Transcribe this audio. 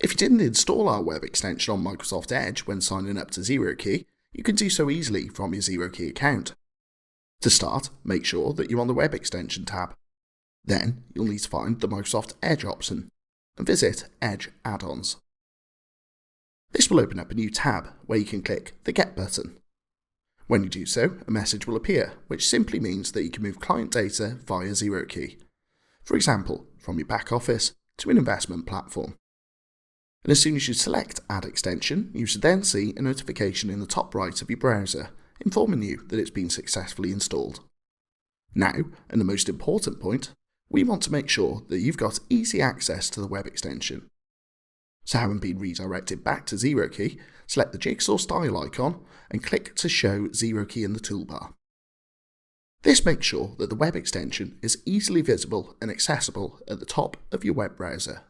If you didn't install our web extension on Microsoft Edge when signing up to ZeroKey, you can do so easily from your ZeroKey account. To start, make sure that you're on the Web Extension tab. Then, you'll need to find the Microsoft Edge option and visit Edge Add-ons. This will open up a new tab where you can click the Get button. When you do so, a message will appear, which simply means that you can move client data via ZeroKey, for example, from your back office to an investment platform. And as soon as you select Add Extension, you should then see a notification in the top right of your browser informing you that it's been successfully installed. Now, and the most important point, we want to make sure that you've got easy access to the web extension. So having been redirected back to ZeroKey, select the jigsaw style icon and click to show ZeroKey in the toolbar. This makes sure that the web extension is easily visible and accessible at the top of your web browser.